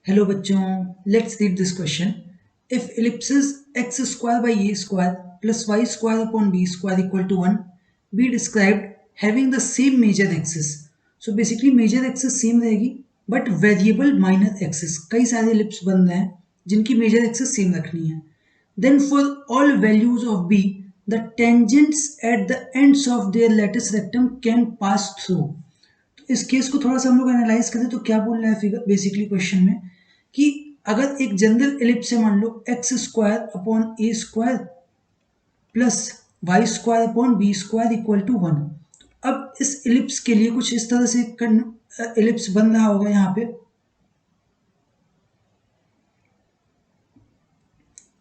Hello बच्चों, let's read this question. If ellipsis x square by a square plus y square upon b square equal to 1 be described having the same major axis. So basically major axis same रहेगी but variable minor axis. कई सारे ellipse बन रहे हैं जिनकी major axis same रखनी है. Then for all values of b the tangents at the ends of their lattice rectum can pass through. इस केस को थोड़ा सा हम लोग एनालाइज करें तो क्या बोल रहा है फिगर बेसिकली क्वेश्चन में कि अगर एक जनरल एलिप्स है, मान लो X square upon A square plus Y square upon B square equal to 1. अब इस एलिप्स के लिए कुछ इस तरह से एलिप्स बन रहा होगा यहाँ पे.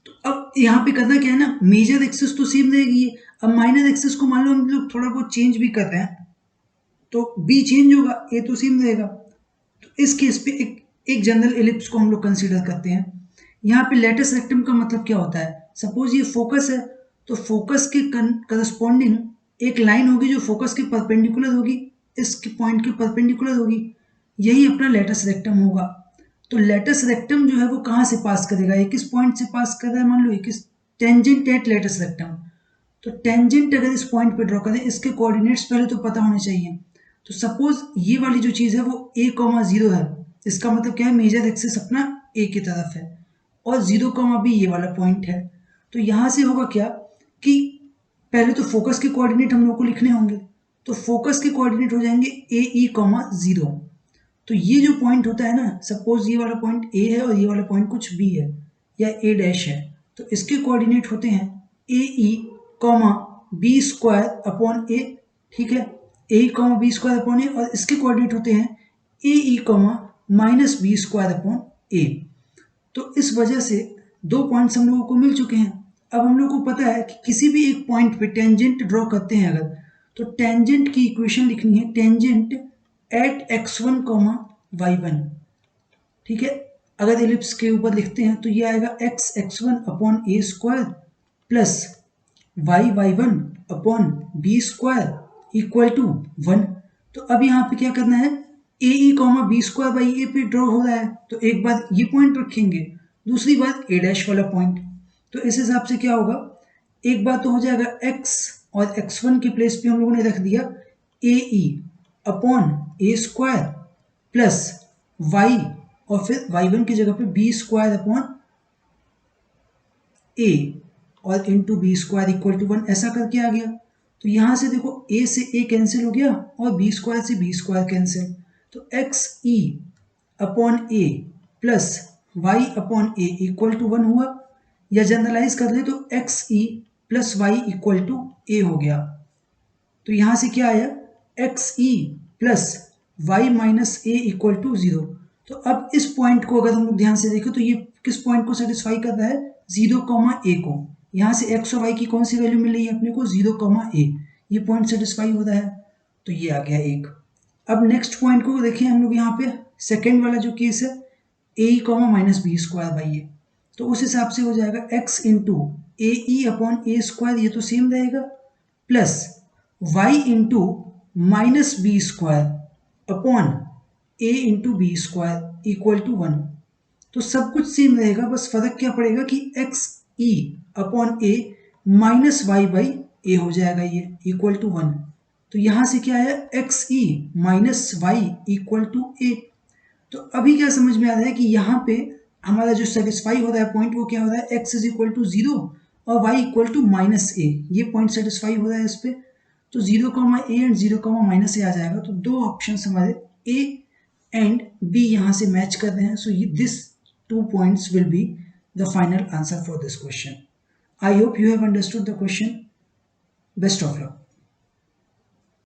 तो अब यहाँ पे करना क्या है ना, मेजर एक्सिस तो सेम रहेगी. अब माइनर एक्सिस को मान लो हम लोग थोड़ा बहुत चेंज भी कर रहे हैं तो बी चेंज होगा, ए तो सेम रहेगा. तो इस केस पे एक जनरल एलिप्स को हम लोग कंसीडर करते हैं. यहाँ पे लेटिस रेक्टम का मतलब क्या होता है, सपोज ये फोकस है तो फोकस के करस्पॉन्डिंग एक लाइन होगी जो फोकस के परपेंडिकुलर होगी, इस पॉइंट के परपेंडिकुलर होगी. यही अपना लेटिस रेक्टम होगा. तो लेटिस रेक्टम जो है वो कहाँ से पास करेगा, एक किस पॉइंट से पास कर रहा है, मान लो एक टेंजेंट एट लेटिस रेक्टम. तो टेंजेंट अगर इस पॉइंट पे ड्रॉ करें, इसके कोऑर्डिनेट्स पहले तो पता होने चाहिए. तो सपोज ये वाली जो चीज है वो a,0 है. इसका मतलब क्या है, मेजर एक्सिस अपना a की तरफ है और 0, b ये वाला पॉइंट है. तो यहां से होगा क्या कि पहले तो फोकस के कोऑर्डिनेट हम लोग को लिखने होंगे. तो फोकस के कोऑर्डिनेट हो जाएंगे AE,0. तो ये जो पॉइंट होता है ना, सपोज ये वाला पॉइंट A है और ये वाला पॉइंट कुछ B है या A डैश है, तो इसके कोऑर्डिनेट होते हैं AE, B square upon A. ठीक है, A comma B square upon A, और इसके कोऑर्डिनेट होते हैं A E comma minus B square upon A. तो इस वजह से दो पॉइंट्स हम लोगों को मिल चुके हैं. अब हम लोगों को पता है कि किसी भी एक पॉइंट पे टेंजेंट ड्रॉ करते हैं अगर, तो टेंजेंट की इक्वेशन लिखनी है टेंजेंट एट x1, y1. ठीक है, अगर एलिप्स के ऊपर लिखते हैं तो ये आएगा x1 upon A square plus y1 upon B square equal to 1. तो अब यहाँ पे क्या करना है, A E comma B square by A पे ड्रॉ हो रहा है तो एक बार ये पॉइंट रखेंगे, दूसरी बार ए डैश वाला पॉइंट. तो इस हिसाब से क्या होगा, एक बार तो हो जाएगा x और x1 के प्लेस पे हम लोगों ने रख दिया ए E upon A square plus y और फिर y1 की जगह पे बी स्क्वायर अपॉन ए और into B square equal to 1. ऐसा करके आ गया. तो यहां से देखो a से a कैंसिल हो गया और बी स्क्वायर से बी स्क्वायर कैंसिल. तो X E upon A plus Y upon A equal to 1 हुआ. या जनरलाइज कर ले तो X E plus Y equal to A हो गया. तो यहां से क्या आया, X E plus Y minus A equal to 0. तो अब इस पॉइंट को अगर हम लोग ध्यान से देखें तो ये किस पॉइंट को सेटिस्फाई कर रहा है, 0, a को. यहाँ से एक्स और वाई की कौन सी वैल्यू मिल रही है अपने को, 0, a. ये पॉइंट सेटिस्फाई हो रहा है. तो ये आ गया एक. अब नेक्स्ट पॉइंट को देखें हम लोग, यहाँ पे सेकेंड वाला जो केस है A minus B square by A. तो उस हिसाब से हो जाएगा x into A E upon A square, ये तो सेम रहेगा, plus y into minus B square upon A into B square equal to 1. तो सब कुछ सेम रहेगा, बस फर्क क्या पड़ेगा कि X E upon A minus Y by A हो जाएगा ये इक्वल टू 1. तो यहां से क्या है, X E minus Y equal to A. तो अभी क्या समझ में आ रहा है कि यहाँ पे हमारा जो सेटिस्फाई हो रहा है पॉइंट वो क्या हो रहा है, एक्स इज इक्वल टू 0 और वाई इक्वल टू माइनस ए. ये पॉइंट सेटिस्फाई हो रहा है इस पे. तो 0, a एंड 0, -a आ जाएगा. तो दो ऑप्शन हमारे a एंड b यहाँ से मैच कर रहे हैं. So this 2 points will be the final answer for this question. I hope you have understood the question. Best of luck.